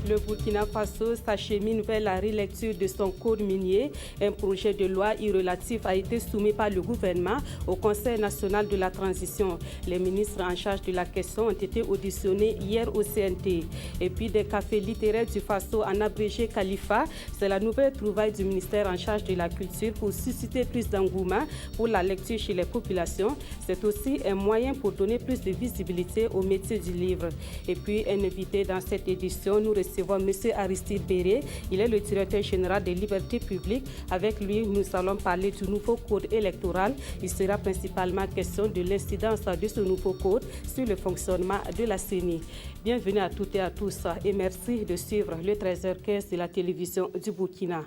Le Burkina Faso s'achemine vers la relecture de son code minier. Un projet de loi relatif a été soumis par le gouvernement au Conseil national de la transition. Les ministres en charge de la question ont été auditionnés hier au CNT. Et puis des cafés littéraires du Faso en abrégé Khalifa. C'est la nouvelle trouvaille du ministère en charge de la culture pour susciter plus d'engouement pour la lecture chez les populations. C'est aussi un moyen pour donner plus de visibilité au métier du livre. Et puis un invité dans cette édition, nous recevons M. Aristide Béré. Il est le directeur général des libertés publiques. Avec lui, nous allons parler du nouveau code électoral. Il sera principalement question de l'incidence de ce nouveau code sur le fonctionnement de la CENI. Bienvenue à toutes et à tous et merci de suivre le 13h15 de la télévision du Burkina.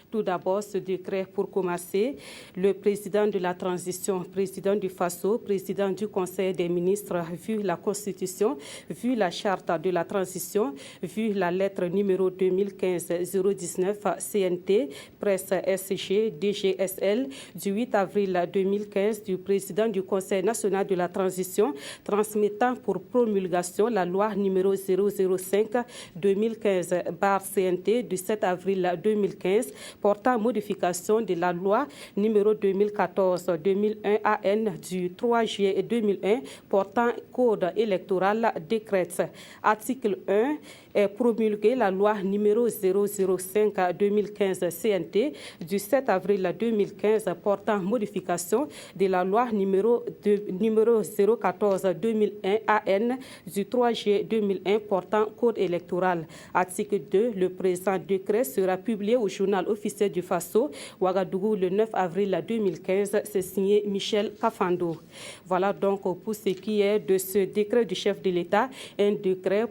Tout d'abord, ce décret pour commencer. Le président de la transition, président du Faso, président du Conseil des ministres, vu la Constitution, vu la charte de la transition, vu la lettre numéro 2015-019 CNT, presse SG, DGSL, du 8 avril 2015 du président du Conseil national de la transition, transmettant pour promulgation la loi numéro 005-2015-CNT du 7 avril 2015, portant modification de la loi numéro 2014-2001 AN du 3 juillet 2001 portant code électoral décrète. Article 1 est promulgué la loi numéro 005-2015 CNT du 7 avril 2015 portant modification de la loi numéro 014-2001 AN du 3 juillet 2001 portant code électoral. Article 2. Le présent décret sera publié au journal officiel du Faso, Ouagadougou, le 9 avril 2015. C'est signé Michel Kafando. Voilà donc pour ce qui est de ce décret du chef de l'État, un décret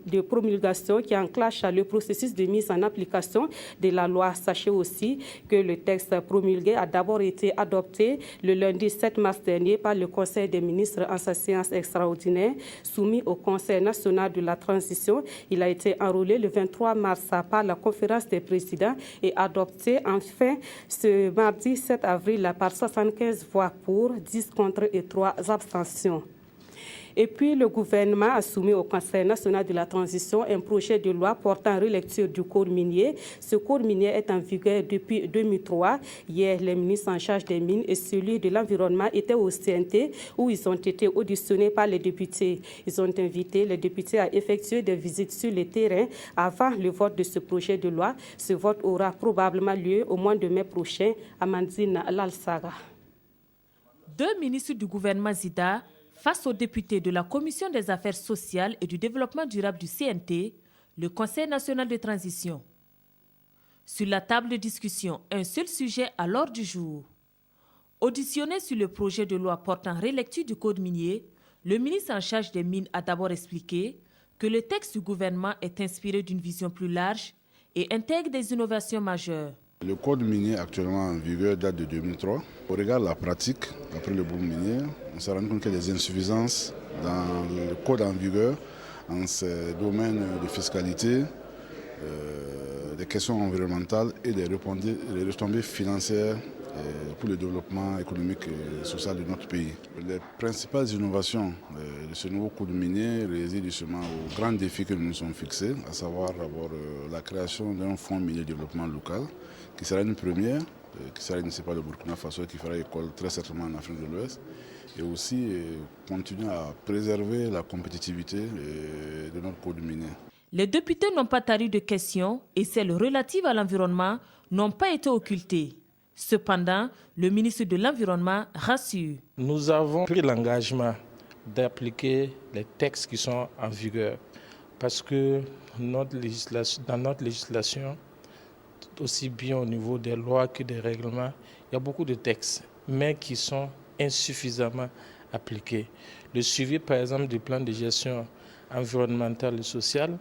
de promulgation qui enclenche le processus de mise en application de la loi. Sachez aussi que le texte promulgué a d'abord été adopté le lundi 7 mars dernier par le Conseil des ministres en sa séance extraordinaire, soumis au Conseil national de la transition. Il a été enrôlé le 23 mars par la conférence des présidents et adopté enfin ce mardi 7 avril par 75 voix pour, 10 contre et 3 abstentions. Et puis, le gouvernement a soumis au Conseil national de la transition un projet de loi portant relecture du code minier. Ce code minier est en vigueur depuis 2003. Hier, les ministres en charge des mines et celui de l'environnement étaient au CNT où ils ont été auditionnés par les députés. Ils ont invité les députés à effectuer des visites sur le terrain avant le vote de ce projet de loi. Ce vote aura probablement lieu au mois de mai prochain. Amandine Lalsaga. Deux ministres du gouvernement Zida, face aux députés de la Commission des affaires sociales et du développement durable du CNT, le Conseil national de transition. Sur la table de discussion, un seul sujet à l'ordre du jour. Auditionné sur le projet de loi portant relecture du code minier, le ministre en charge des mines a d'abord expliqué que le texte du gouvernement est inspiré d'une vision plus large et intègre des innovations majeures. Le code minier actuellement en vigueur date de 2003. Au regard de la pratique, après le boom minier, on s'est rendu compte qu'il y a des insuffisances dans le code en vigueur, en ces domaines de fiscalité, des questions environnementales et des retombées financières pour le développement économique et social de notre pays. Les principales innovations de ce nouveau code minier résident justement aux grands défis que nous nous sommes fixés, à savoir d'abord la création d'un fonds minier de développement local, qui sera une première, qui sera initiée par le Burkina Faso, qui fera école très certainement en Afrique de l'Ouest, et aussi continuer à préserver la compétitivité de notre code minier. Les députés n'ont pas tari de questions et celles relatives à l'environnement n'ont pas été occultées. Cependant, le ministre de l'Environnement rassure. Nous avons pris l'engagement d'appliquer les textes qui sont en vigueur parce que dans notre législation, aussi bien au niveau des lois que des règlements, il y a beaucoup de textes, mais qui sont insuffisamment appliqués. Le suivi, par exemple, du plan de gestion environnementale et sociale,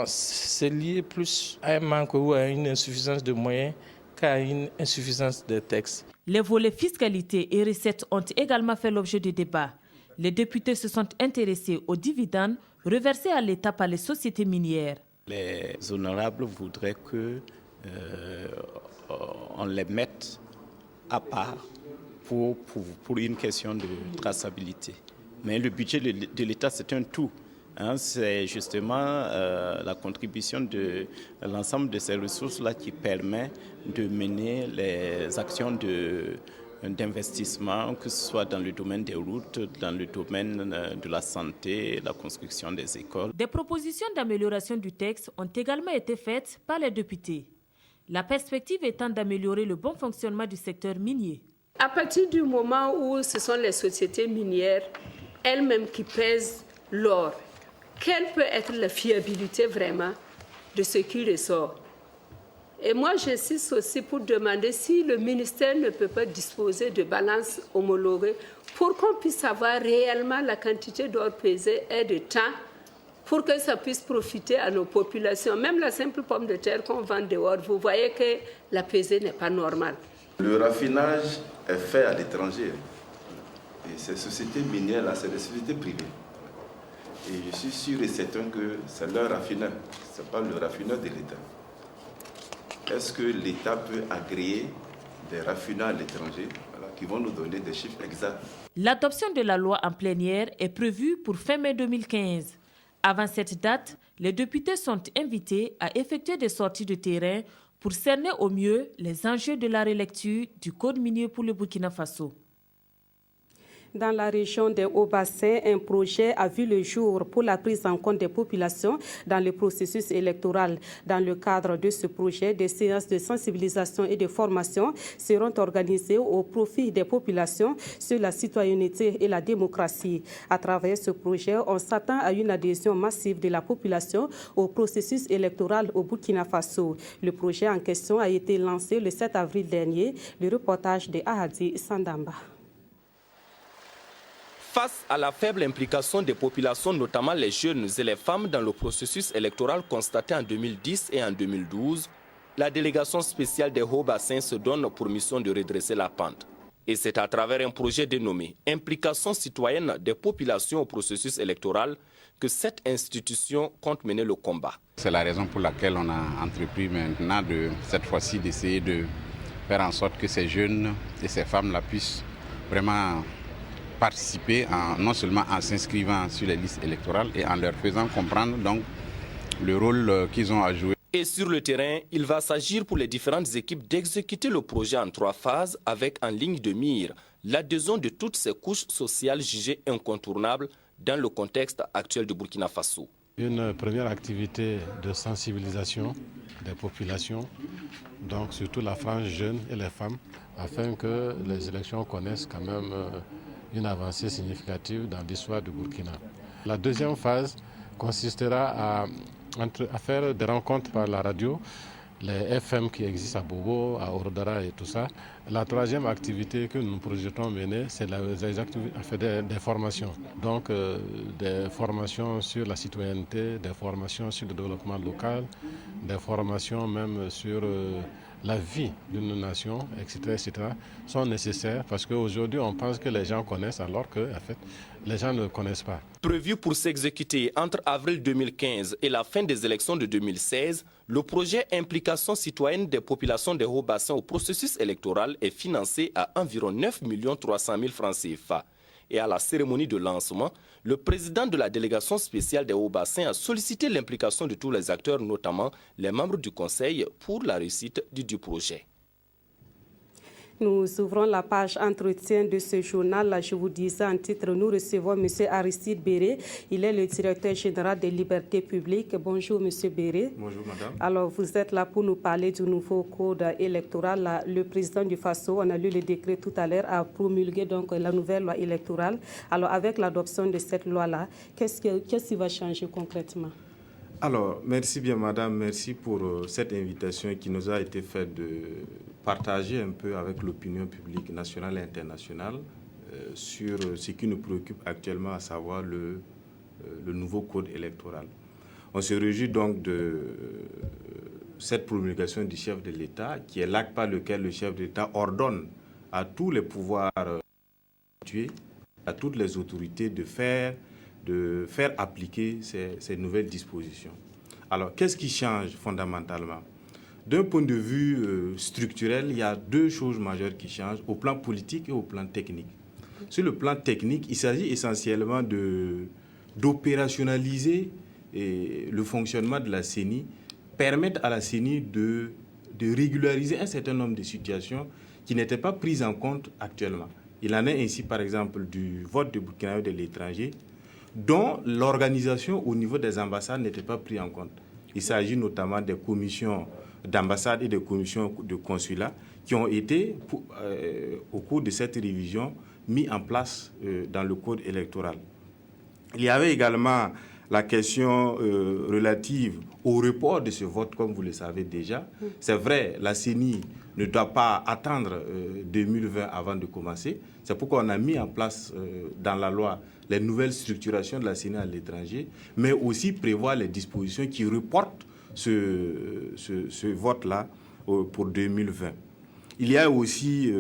c'est lié plus à un manque ou à une insuffisance de moyens qu'à une insuffisance de textes. Les volets fiscalité et recettes ont également fait l'objet de débats. Les députés se sont intéressés aux dividendes reversés à l'État par les sociétés minières. Les honorables voudraient qu'on les mette à part pour une question de traçabilité. Mais le budget de l'État, c'est un tout. C'est justement la contribution de l'ensemble de ces ressources-là qui permet de mener les actions d'investissement, que ce soit dans le domaine des routes, dans le domaine de la santé, la construction des écoles. Des propositions d'amélioration du texte ont également été faites par les députés. La perspective étant d'améliorer le bon fonctionnement du secteur minier. À partir du moment où ce sont les sociétés minières elles-mêmes qui pèsent l'or, quelle peut être la fiabilité vraiment de ce qui ressort? Et moi, j'insiste aussi pour demander si le ministère ne peut pas disposer de balances homologuées pour qu'on puisse savoir réellement la quantité d'or pesé et de temps pour que ça puisse profiter à nos populations. Même la simple pomme de terre qu'on vend dehors, vous voyez que la pesée n'est pas normale. Le raffinage est fait à l'étranger. Et ces sociétés minières-là, c'est des sociétés privées. Et je suis sûr et certain que c'est leur raffineur, ce n'est pas le raffineur de l'État. Est-ce que l'État peut agréer des raffineurs à l'étranger qui vont nous donner des chiffres exacts? L'adoption de la loi en plénière est prévue pour fin mai 2015. Avant cette date, les députés sont invités à effectuer des sorties de terrain pour cerner au mieux les enjeux de la relecture du Code minier pour le Burkina Faso. Dans la région des Hauts-Bassins, un projet a vu le jour pour la prise en compte des populations dans le processus électoral. Dans le cadre de ce projet, des séances de sensibilisation et de formation seront organisées au profit des populations sur la citoyenneté et la démocratie. À travers ce projet, on s'attend à une adhésion massive de la population au processus électoral au Burkina Faso. Le projet en question a été lancé le 7 avril dernier. Le reportage de Ahadi Sandamba. Face à la faible implication des populations, notamment les jeunes et les femmes, dans le processus électoral constaté en 2010 et en 2012, la délégation spéciale des Hauts-Bassins se donne pour mission de redresser la pente. Et c'est à travers un projet dénommé « Implication citoyenne des populations au processus électoral » que cette institution compte mener le combat. C'est la raison pour laquelle on a entrepris maintenant, cette fois-ci, d'essayer de faire en sorte que ces jeunes et ces femmes-là puissent vraiment participer non seulement en s'inscrivant sur les listes électorales et en leur faisant comprendre donc le rôle qu'ils ont à jouer. Et sur le terrain, il va s'agir pour les différentes équipes d'exécuter le projet en 3 phases avec en ligne de mire l'adhésion de toutes ces couches sociales jugées incontournables dans le contexte actuel du Burkina Faso. Une première activité de sensibilisation des populations, donc surtout la frange jeune et les femmes, afin que les élections connaissent quand même une avancée significative dans l'histoire du Burkina. La deuxième phase consistera à faire des rencontres par la radio, les FM qui existent à Bobo, à Ordara et tout ça. La troisième activité que nous projetons mener, c'est des formations. Donc des formations sur la citoyenneté, des formations sur le développement local, des formations même sur la vie d'une nation, etc., sont nécessaires parce qu'aujourd'hui, on pense que les gens connaissent alors que, en fait, les gens ne connaissent pas. Prévu pour s'exécuter entre avril 2015 et la fin des élections de 2016, le projet Implication citoyenne des populations des Hauts-Bassins au processus électoral est financé à environ 9 300 000 francs CFA. Et à la cérémonie de lancement, le président de la délégation spéciale des Hauts-Bassins a sollicité l'implication de tous les acteurs, notamment les membres du Conseil, pour la réussite du projet. Nous ouvrons la page entretien de ce journal. Je vous disais en titre, nous recevons M. Aristide Béré. Il est le directeur général des libertés publiques. Bonjour M. Béré. Bonjour madame. Alors vous êtes là pour nous parler du nouveau code électoral. Le président du Faso, on a lu le décret tout à l'heure, a promulgué donc la nouvelle loi électorale. Alors avec l'adoption de cette loi-là, qu'est-ce qui va changer concrètement? Alors, merci bien madame, merci pour cette invitation qui nous a été faite de partager un peu avec l'opinion publique nationale et internationale sur ce qui nous préoccupe actuellement, à savoir le nouveau code électoral. On se réjouit donc de cette promulgation du chef de l'État, qui est l'acte par lequel le chef de l'État ordonne à tous les pouvoirs à toutes les autorités de faire appliquer ces nouvelles dispositions. Alors, qu'est-ce qui change fondamentalement? D'un point de vue structurel, il y a 2 choses majeures qui changent, au plan politique et au plan technique. Sur le plan technique, il s'agit essentiellement de d'opérationnaliser le fonctionnement de la CENI, permettent à la CENI de régulariser un certain nombre de situations qui n'étaient pas prises en compte actuellement. Il en est ainsi, par exemple, du vote de Burkinabé de l'étranger, dont l'organisation au niveau des ambassades n'était pas prise en compte. Il s'agit notamment des commissions d'ambassade et des commissions de consulat qui ont été, au cours de cette révision, mis en place dans le code électoral. Il y avait également la question relative au report de ce vote, comme vous le savez déjà. C'est vrai, la CENI ne doit pas attendre 2020 avant de commencer. C'est pourquoi on a mis en place dans la loi les nouvelles structurations de la CENI à l'étranger, mais aussi prévoir les dispositions qui reportent ce vote-là pour 2020. Il y a aussi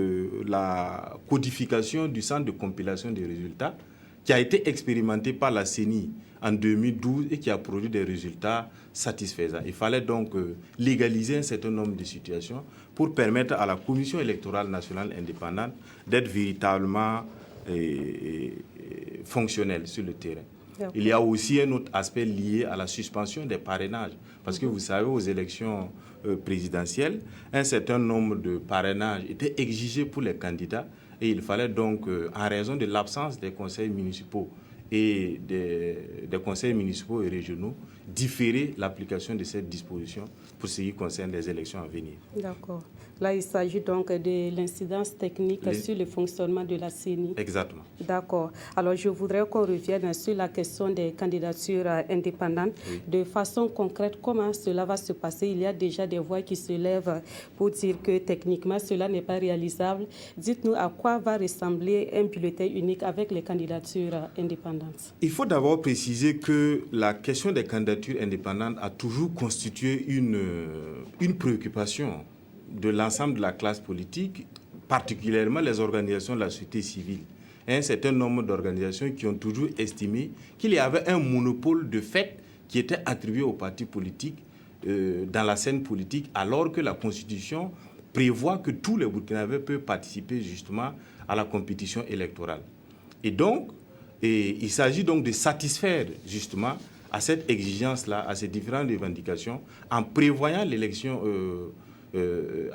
la codification du centre de compilation des résultats qui a été expérimenté par la CENI en 2012 et qui a produit des résultats satisfaisants. Il fallait donc légaliser un certain nombre de situations pour permettre à la Commission électorale nationale indépendante d'être véritablement fonctionnelle sur le terrain. Il y a aussi un autre aspect lié à la suspension des parrainages. Parce que vous savez, aux élections présidentielles, un certain nombre de parrainages étaient exigés pour les candidats et il fallait donc, en raison de l'absence des conseils municipaux et des conseils municipaux et régionaux, différer l'application de cette disposition pour ce qui concerne les élections à venir. D'accord. Là, il s'agit donc de l'incidence technique sur le fonctionnement de la CENI. Exactement. D'accord. Alors, je voudrais qu'on revienne sur la question des candidatures indépendantes. Oui. De façon concrète, comment cela va se passer? Il y a déjà des voix qui se lèvent pour dire que techniquement, cela n'est pas réalisable. Dites-nous à quoi va ressembler un bulletin unique avec les candidatures indépendantes. Il faut d'abord préciser que la question des candidatures indépendantes a toujours constitué une préoccupation de l'ensemble de la classe politique, particulièrement les organisations de la société civile. Et un certain nombre d'organisations qui ont toujours estimé qu'il y avait un monopole de fait qui était attribué aux partis politiques dans la scène politique, alors que la Constitution prévoit que tous les Burkinabés peuvent participer justement à la compétition électorale. Et donc, il s'agit donc de satisfaire justement à cette exigence-là, à ces différentes revendications, en prévoyant l'élection,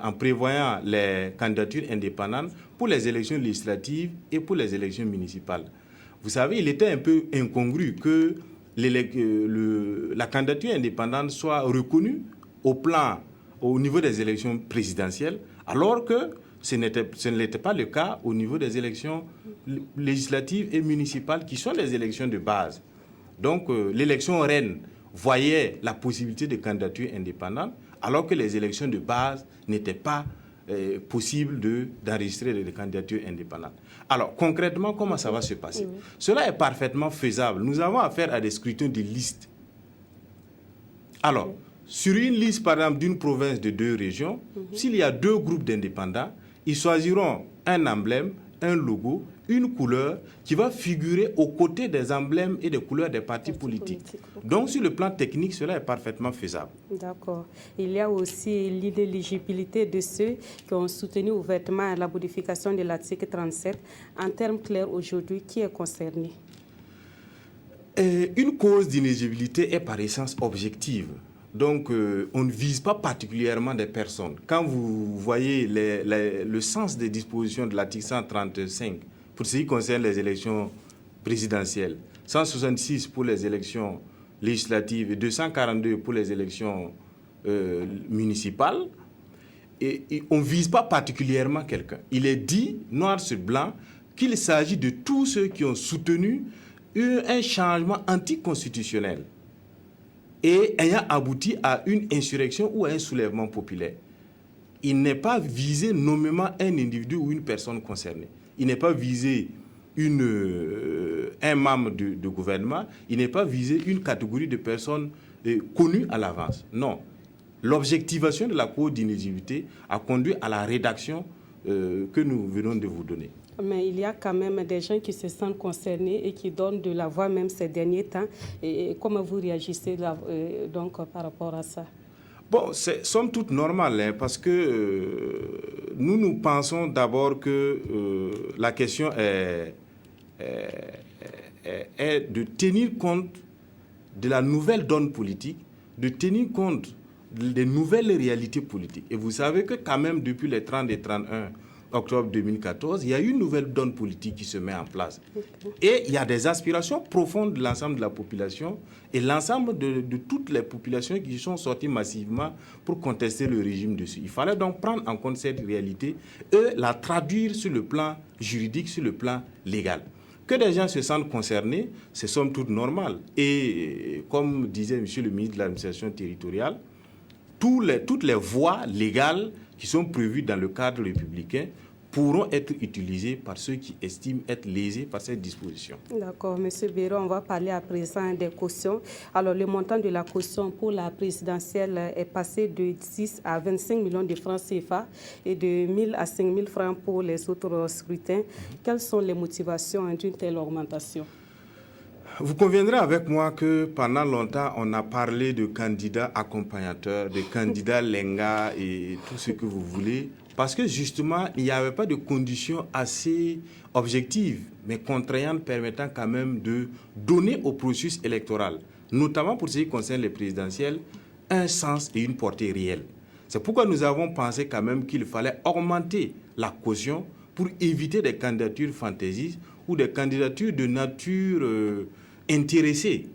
en prévoyant les candidatures indépendantes pour les élections législatives et pour les élections municipales. Vous savez, il était un peu incongru que la candidature indépendante soit reconnue au niveau des élections présidentielles, alors que ce n'était pas le cas au niveau des élections législatives et municipales, qui sont les élections de base. Donc, l'élection reine voyait la possibilité de candidature indépendante, alors que les élections de base n'étaient pas possibles d'enregistrer des candidatures indépendantes. Alors, concrètement, comment ça va se passer? Cela est parfaitement faisable. Nous avons affaire à des scrutins de liste. Alors, sur une liste, par exemple, d'une province de 2 régions, s'il y a 2 groupes d'indépendants, ils choisiront un emblème, un logo, une couleur qui va figurer aux côtés des emblèmes et des couleurs des partis politiques. Donc, sur le plan technique, cela est parfaitement faisable. D'accord. Il y a aussi l'inéligibilité de ceux qui ont soutenu ouvertement la modification de l'article 37. En termes clairs, aujourd'hui, qui est concerné? Une cause d'inéligibilité est par essence objective. Donc, on ne vise pas particulièrement des personnes. Quand vous voyez le sens des dispositions de l'article 135 pour ce qui concerne les élections présidentielles, 166 pour les élections législatives et 242 pour les élections municipales, et on ne vise pas particulièrement quelqu'un. Il est dit, noir sur blanc, qu'il s'agit de tous ceux qui ont soutenu un changement anticonstitutionnel et ayant abouti à une insurrection ou à un soulèvement populaire. Il n'est pas visé nommément un individu ou une personne concernée. Il n'est pas visé un membre de gouvernement. Il n'est pas visé une catégorie de personnes connues à l'avance. Non. L'objectivation de la cause d'inéligibilité a conduit à la rédaction que nous venons de vous donner. Mais il y a quand même des gens qui se sentent concernés et qui donnent de la voix même ces derniers temps. Et comment vous réagissez donc par rapport à ça? Bon, c'est somme toute normal, hein, parce que nous pensons d'abord que la question est est de tenir compte de la nouvelle donne politique, de tenir compte des nouvelles réalités politiques. Et vous savez que quand même, depuis les 30 et 31 octobre 2014, il y a une nouvelle donne politique qui se met en place. Et il y a des aspirations profondes de l'ensemble de la population et l'ensemble de toutes les populations qui sont sorties massivement pour contester le régime dessus. Il fallait donc prendre en compte cette réalité et la traduire sur le plan juridique, sur le plan légal. Que des gens se sentent concernés, c'est somme toute normal. Et comme disait M. le ministre de l'administration territoriale, toutes les voies légales qui sont prévues dans le cadre républicain pourront être utilisées par ceux qui estiment être lésés par cette disposition. D'accord, M. Béraud, on va parler à présent des cautions. Alors, le montant de la caution pour la présidentielle est passé de 10 à 25 millions de francs CFA et de 1 000 à 5 000 francs pour les autres scrutins. Quelles sont les motivations d'une telle augmentation? Vous conviendrez avec moi que pendant longtemps, on a parlé de candidats accompagnateurs, de candidats lenga et tout ce que vous voulez, parce que justement, il n'y avait pas de conditions assez objectives, mais contraignantes, permettant quand même de donner au processus électoral, notamment pour ce qui concerne les présidentielles, un sens et une portée réelle. C'est pourquoi nous avons pensé quand même qu'il fallait augmenter la caution pour éviter des candidatures fantaisistes ou des candidatures de nature intéressés,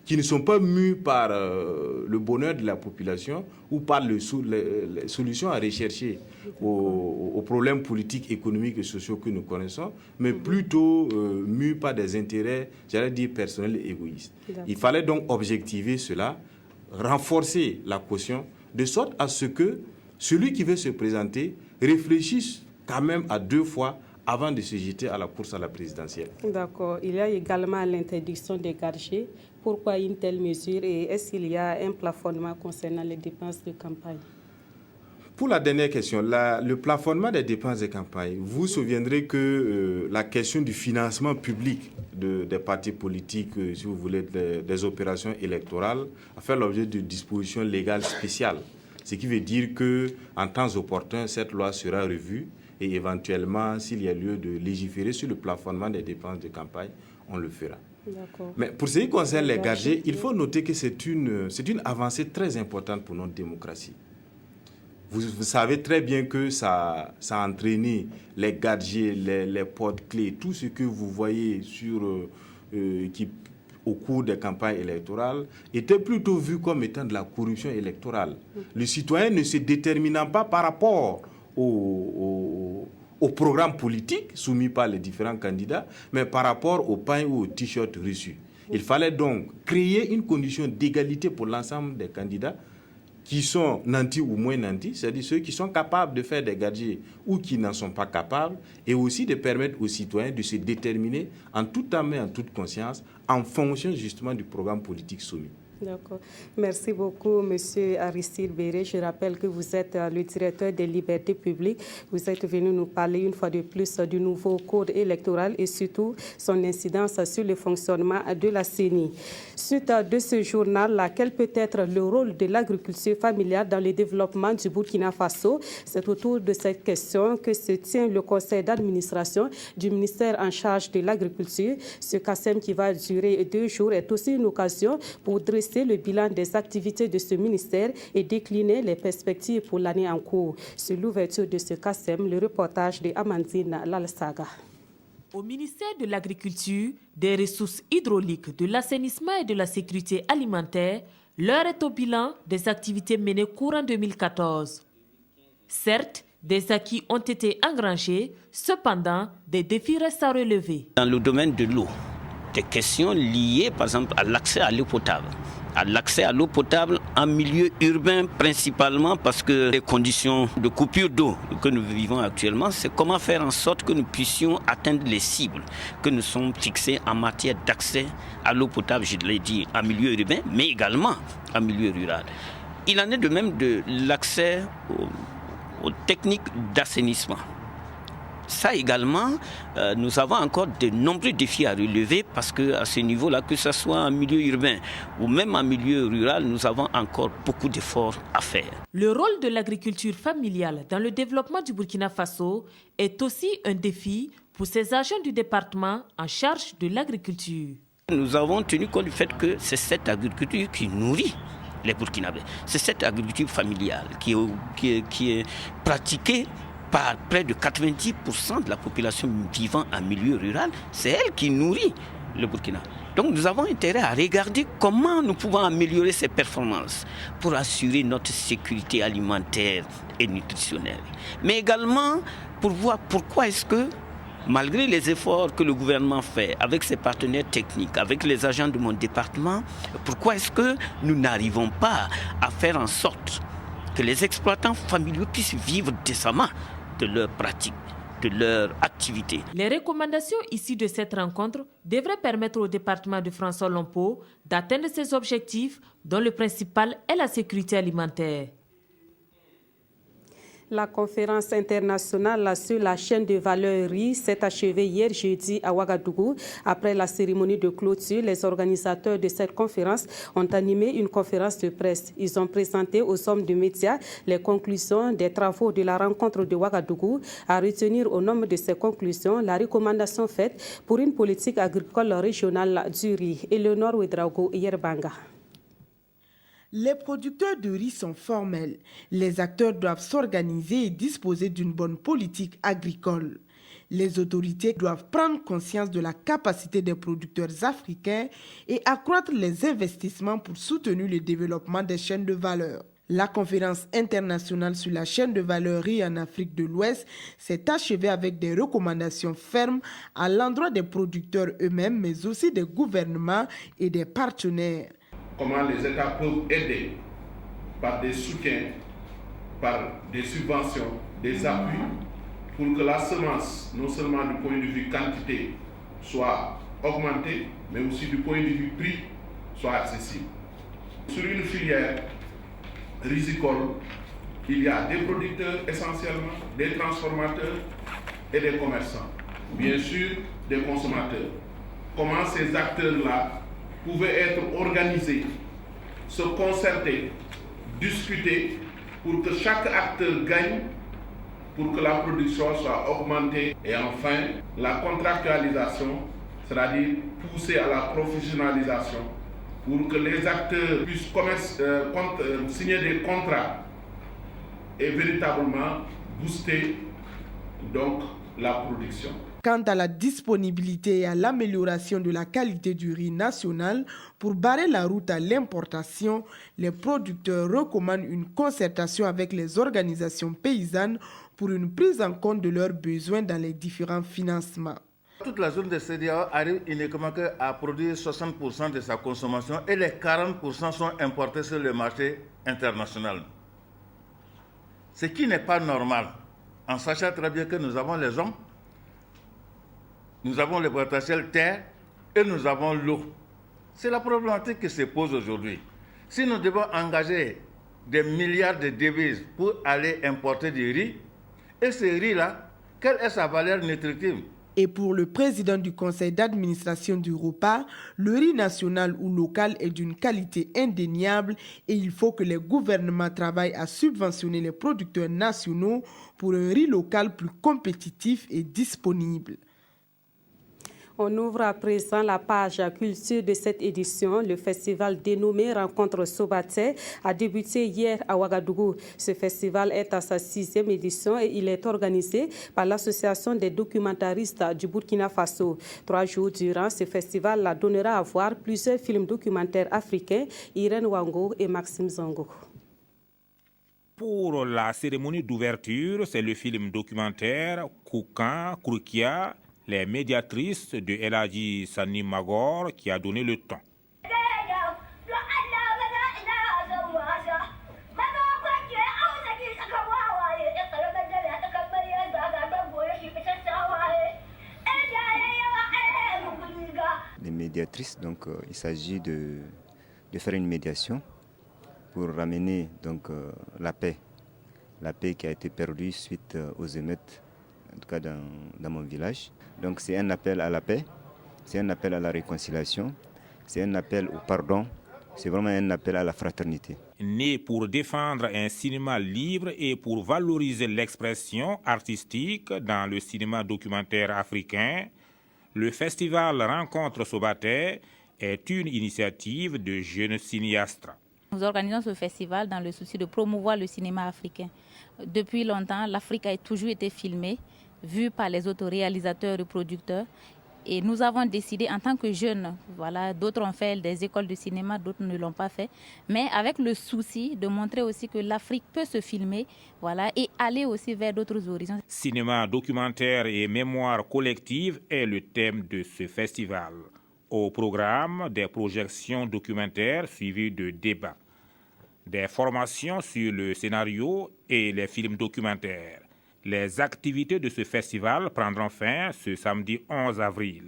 qui ne sont pas mus par le bonheur de la population ou par les solutions à rechercher aux problèmes politiques, économiques et sociaux que nous connaissons, mais plutôt mus par des intérêts, j'allais dire, personnels et égoïstes. Il fallait donc objectiver cela, renforcer la caution, de sorte à ce que celui qui veut se présenter réfléchisse quand même à 2 fois avant de se jeter à la course à la présidentielle. D'accord. Il y a également l'interdiction des gadgets. Pourquoi une telle mesure et est-ce qu'il y a un plafonnement concernant les dépenses de campagne? Pour la dernière question, le plafonnement des dépenses de campagne, vous vous souviendrez que la question du financement public des partis politiques, si vous voulez, des opérations électorales, a fait l'objet de dispositions légales spéciales. Ce qui veut dire qu'en temps opportun, cette loi sera revue et éventuellement, s'il y a lieu de légiférer sur le plafonnement des dépenses de campagne, on le fera. Mais pour ce qui concerne les gadgets, il faut noter que c'est une avancée très importante pour notre démocratie. Vous savez très bien que ça a entraîné les gadgets, les porte-clés, tout ce que vous voyez au cours des campagnes électorales était plutôt vu comme étant de la corruption électorale. Le citoyen ne se déterminant pas par rapport au programme politique soumis par les différents candidats, mais par rapport au pain ou au t-shirt reçu. Il fallait donc créer une condition d'égalité pour l'ensemble des candidats qui sont nantis ou moins nantis, c'est-à-dire ceux qui sont capables de faire des gadgets ou qui n'en sont pas capables, et aussi de permettre aux citoyens de se déterminer en toute âme et en toute conscience en fonction justement du programme politique soumis. D'accord. Merci beaucoup, M. Aristide Béré. Je rappelle que vous êtes le directeur des libertés publiques. Vous êtes venu nous parler une fois de plus du nouveau code électoral et surtout son incidence sur le fonctionnement de la CENI. Suite de ce journal, quel peut être le rôle de l'agriculture familiale dans le développement du Burkina Faso? C'est autour de cette question que se tient le conseil d'administration du ministère en charge de l'agriculture. Ce CASEM qui va durer 2 jours est aussi une occasion pour dresser le bilan des activités de ce ministère et décliner les perspectives pour l'année en cours. Sur l'ouverture de ce CASEM, le reportage de Amandine Lalsaga. Au ministère de l'Agriculture, des ressources hydrauliques, de l'assainissement et de la sécurité alimentaire, l'heure est au bilan des activités menées courant 2014. Certes, des acquis ont été engrangés, cependant, des défis restent à relever. Dans le domaine de l'eau, des questions liées par exemple à l'accès à l'eau potable. À l'accès à l'eau potable en milieu urbain principalement parce que les conditions de coupure d'eau que nous vivons actuellement, c'est comment faire en sorte que nous puissions atteindre les cibles que nous sommes fixées en matière d'accès à l'eau potable, je l'ai dit, en milieu urbain, mais également en milieu rural. Il en est de même de l'accès aux techniques d'assainissement. Ça également, nous avons encore de nombreux défis à relever parce qu'à ce niveau-là, que ce soit en milieu urbain ou même en milieu rural, nous avons encore beaucoup d'efforts à faire. Le rôle de l'agriculture familiale dans le développement du Burkina Faso est aussi un défi pour ces agents du département en charge de l'agriculture. Nous avons tenu compte du fait que c'est cette agriculture qui nourrit les Burkinabés. C'est cette agriculture familiale qui est pratiquée par près de 90% de la population vivant en milieu rural. C'est elle qui nourrit le Burkina. Donc nous avons intérêt à regarder comment nous pouvons améliorer ces performances pour assurer notre sécurité alimentaire et nutritionnelle. Mais également pour voir pourquoi est-ce que, malgré les efforts que le gouvernement fait avec ses partenaires techniques, avec les agents de mon département, pourquoi est-ce que nous n'arrivons pas à faire en sorte que les exploitants familiaux puissent vivre décemment de leurs pratiques, de leur activité. Les recommandations issues de cette rencontre devraient permettre au département de François Lompo d'atteindre ses objectifs, dont le principal est la sécurité alimentaire. La conférence internationale sur la chaîne de valeur riz s'est achevée hier jeudi à Ouagadougou. Après la cérémonie de clôture, les organisateurs de cette conférence ont animé une conférence de presse. Ils ont présenté aux hommes de médias les conclusions des travaux de la rencontre de Ouagadougou. À retenir au nombre de ces conclusions, la recommandation faite pour une politique agricole régionale du riz. Eleonore Ouedraogo Yerbanga. Les producteurs de riz sont formels. Les acteurs doivent s'organiser et disposer d'une bonne politique agricole. Les autorités doivent prendre conscience de la capacité des producteurs africains et accroître les investissements pour soutenir le développement des chaînes de valeur. La conférence internationale sur la chaîne de valeur riz en Afrique de l'Ouest s'est achevée avec des recommandations fermes à l'endroit des producteurs eux-mêmes, mais aussi des gouvernements et des partenaires. Comment les États peuvent aider par des soutiens, par des subventions, des appuis, pour que la semence, non seulement du point de vue quantité, soit augmentée, mais aussi du point de vue prix, soit accessible. Sur une filière risicole, il y a des producteurs essentiellement, des transformateurs et des commerçants. Bien sûr, des consommateurs. Comment ces acteurs-là pouvaient être organisés, se concerter, discuter pour que chaque acteur gagne, pour que la production soit augmentée. Et enfin, la contractualisation, c'est-à-dire pousser à la professionnalisation pour que les acteurs puissent signer des contrats et véritablement booster donc la production. Quant à la disponibilité et à l'amélioration de la qualité du riz national, pour barrer la route à l'importation, les producteurs recommandent une concertation avec les organisations paysannes pour une prise en compte de leurs besoins dans les différents financements. Toute la zone de CEDEAO arrive uniquement à produire 60% de sa consommation et les 40% sont importés sur le marché international. Ce qui n'est pas normal, en sachant très bien que nous avons les hommes, nous avons le potentiel terre et nous avons l'eau. C'est la problématique qui se pose aujourd'hui. Si nous devons engager des milliards de devises pour aller importer du riz, et ce riz-là, quelle est sa valeur nutritive? Et pour le président du conseil d'administration du ROPA, le riz national ou local est d'une qualité indéniable et il faut que les gouvernements travaillent à subventionner les producteurs nationaux pour un riz local plus compétitif et disponible. On ouvre à présent la page culture de cette édition. Le festival dénommé Rencontre Sobaté a débuté hier à Ouagadougou. Ce festival est à sa 6e édition et il est organisé par l'Association des documentaristes du Burkina Faso. 3 jours durant, ce festival donnera à voir plusieurs films documentaires africains, Irène Wango et Maxime Zongo. Pour la cérémonie d'ouverture, c'est le film documentaire Koukan, Kouroukia, les médiatrices de El Hadji Sani Magor qui a donné le ton. Les médiatrices, donc il s'agit de faire une médiation pour ramener donc la paix qui a été perdue suite aux émeutes en tout cas dans mon village. Donc c'est un appel à la paix, c'est un appel à la réconciliation, c'est un appel au pardon, c'est vraiment un appel à la fraternité. Né pour défendre un cinéma libre et pour valoriser l'expression artistique dans le cinéma documentaire africain, le festival Rencontre Sobater est une initiative de jeunes cinéastes. Nous organisons ce festival dans le souci de promouvoir le cinéma africain. Depuis longtemps, l'Afrique a toujours été filmée, vue par les autoréalisateurs et producteurs. Et nous avons décidé en tant que jeunes, voilà, d'autres ont fait des écoles de cinéma, d'autres ne l'ont pas fait, mais avec le souci de montrer aussi que l'Afrique peut se filmer, voilà, et aller aussi vers d'autres horizons. Cinéma documentaire et mémoire collective est le thème de ce festival. Au programme, des projections documentaires suivies de débats, des formations sur le scénario et les films documentaires. Les activités de ce festival prendront fin ce samedi 11 avril.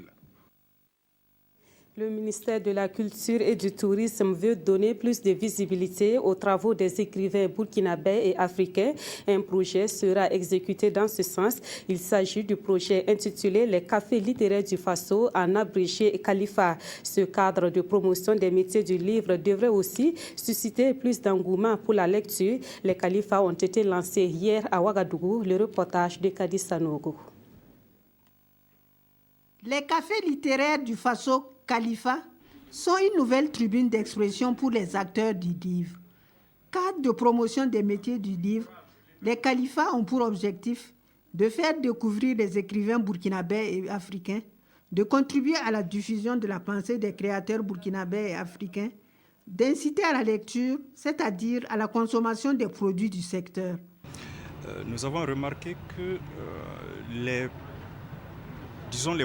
Le ministère de la Culture et du Tourisme veut donner plus de visibilité aux travaux des écrivains burkinabés et africains. Un projet sera exécuté dans ce sens. Il s'agit du projet intitulé « Les cafés littéraires du Faso » en abrégé Khalifa. Ce cadre de promotion des métiers du livre devrait aussi susciter plus d'engouement pour la lecture. Les Khalifas ont été lancés hier à Ouagadougou. Le reportage de Kadi Sanogo. Les cafés littéraires du Faso Khalifa sont une nouvelle tribune d'expression pour les acteurs du livre. Cadre de promotion des métiers du livre, les Khalifas ont pour objectif de faire découvrir les écrivains burkinabés et africains, de contribuer à la diffusion de la pensée des créateurs burkinabés et africains, d'inciter à la lecture, c'est-à-dire à la consommation des produits du secteur. Nous avons remarqué que les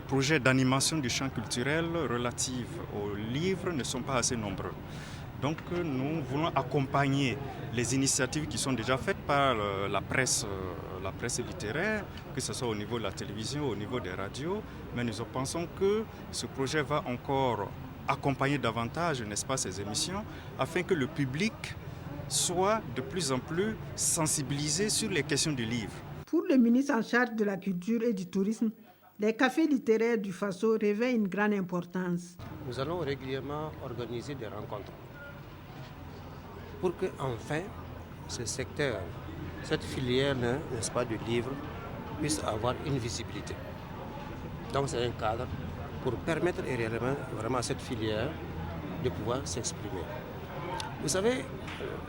projets d'animation du champ culturel relatifs aux livres ne sont pas assez nombreux. Donc nous voulons accompagner les initiatives qui sont déjà faites par la presse littéraire, que ce soit au niveau de la télévision, au niveau des radios, mais nous pensons que ce projet va encore accompagner davantage, n'est-ce pas, ces émissions, afin que le public soit de plus en plus sensibilisé sur les questions du livre. Pour le ministre en charge de la culture et du tourisme, les cafés littéraires du Faso revêtent une grande importance. Nous allons régulièrement organiser des rencontres pour que, enfin, ce secteur, cette filière, n'est-ce pas, du livre, puisse avoir une visibilité. Donc c'est un cadre pour permettre vraiment à cette filière de pouvoir s'exprimer. Vous savez,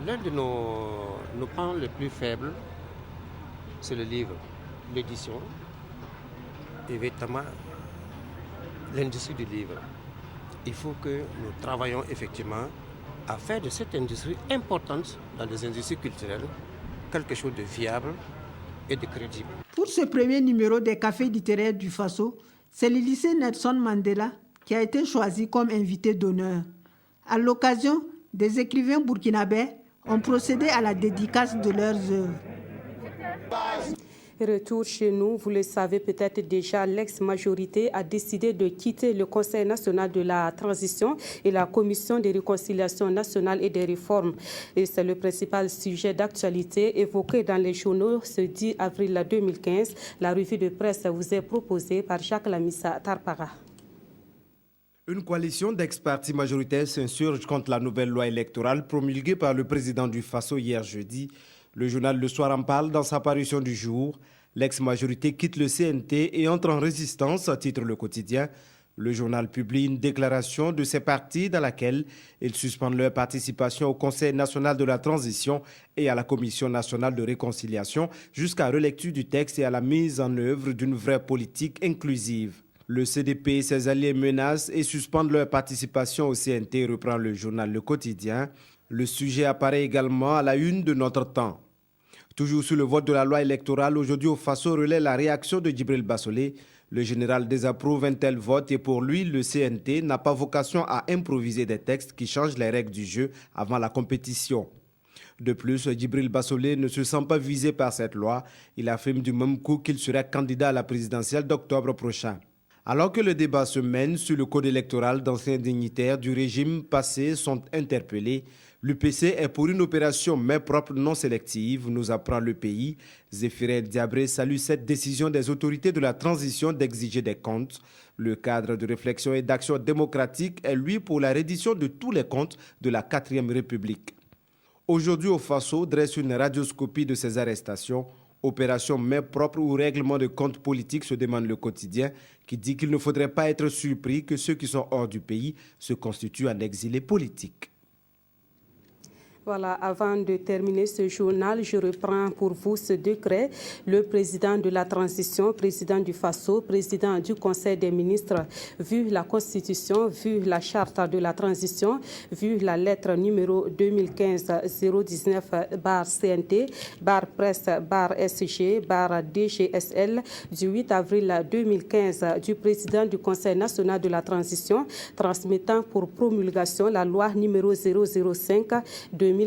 l'un de nos pans les plus faibles, c'est le livre, l'édition, évidemment l'industrie du livre. Il faut que nous travaillions effectivement à faire de cette industrie importante dans les industries culturelles quelque chose de viable et de crédible. Pour ce premier numéro des cafés littéraires du Faso, c'est le lycée Nelson Mandela qui a été choisi comme invité d'honneur. À l'occasion, des écrivains burkinabés ont procédé à la dédicace de leurs œuvres. Retour chez nous, vous le savez peut-être déjà, l'ex-majorité a décidé de quitter le Conseil national de la transition et la Commission de réconciliation nationale et des réformes. Et c'est le principal sujet d'actualité évoqué dans les journaux ce 10 avril 2015. La revue de presse vous est proposée par Jacques Lamissa Tarpara. Une coalition d'ex-partis majoritaires s'insurge contre la nouvelle loi électorale promulguée par le président du Faso hier jeudi. Le journal Le Soir en parle dans sa parution du jour. L'ex-majorité quitte le CNT et entre en résistance, titre Le Quotidien. Le journal publie une déclaration de ces partis dans laquelle ils suspendent leur participation au Conseil national de la transition et à la Commission nationale de réconciliation jusqu'à relecture du texte et à la mise en œuvre d'une vraie politique inclusive. Le CDP et ses alliés menacent et suspendent leur participation au CNT, reprend le journal Le Quotidien. Le sujet apparaît également à la une de Notre Temps. Toujours sur le vote de la loi électorale, aujourd'hui au Faso relaie la réaction de Djibril Bassolé. Le général désapprouve un tel vote et pour lui, le CNT n'a pas vocation à improviser des textes qui changent les règles du jeu avant la compétition. De plus, Djibril Bassolé ne se sent pas visé par cette loi. Il affirme du même coup qu'il serait candidat à la présidentielle d'octobre prochain. Alors que le débat se mène sur le code électoral, d'anciens dignitaires du régime passé sont interpellés. L'UPC est pour une opération main propre non sélective, nous apprend le pays. Zéphirin Diabré salue cette décision des autorités de la transition d'exiger des comptes. Le cadre de réflexion et d'action démocratique est lui pour la reddition de tous les comptes de la 4e République. Aujourd'hui, au Faso dresse une radioscopie de ces arrestations. Opération main propre ou règlement de compte politique, se demande le quotidien, qui dit qu'il ne faudrait pas être surpris que ceux qui sont hors du pays se constituent en exilés politiques. Voilà, avant de terminer ce journal, je reprends pour vous ce décret. Le président de la transition, président du Faso, président du Conseil des ministres, vu la Constitution, vu la charte de la transition, vu la lettre numéro 2015-019-CNT, presse-SG-DGSL du 8 avril 2015 du président du Conseil national de la transition, transmettant pour promulgation la loi numéro 005-2015-CNT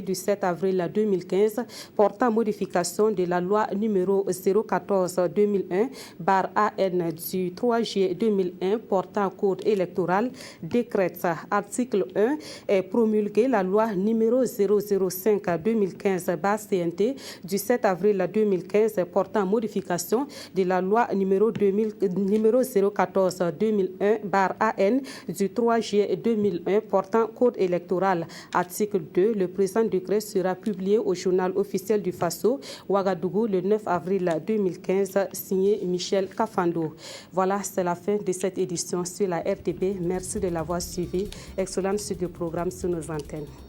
du 7 avril 2015 portant modification de la loi numéro 014-2001-AN du 3 juillet 2001 portant code électoral, décrète article 1 est promulguée la loi numéro 005-2015-CNT du 7 avril 2015 portant modification de la loi numéro 014-2001-AN du 3 juillet 2001 portant code électoral. Article 2, le présent décret sera publié au journal officiel du Faso, Ouagadougou, le 9 avril 2015, signé Michel Kafando. Voilà, c'est la fin de cette édition sur la RTB. Merci de l'avoir suivi. Excellente suite de programme sur nos antennes.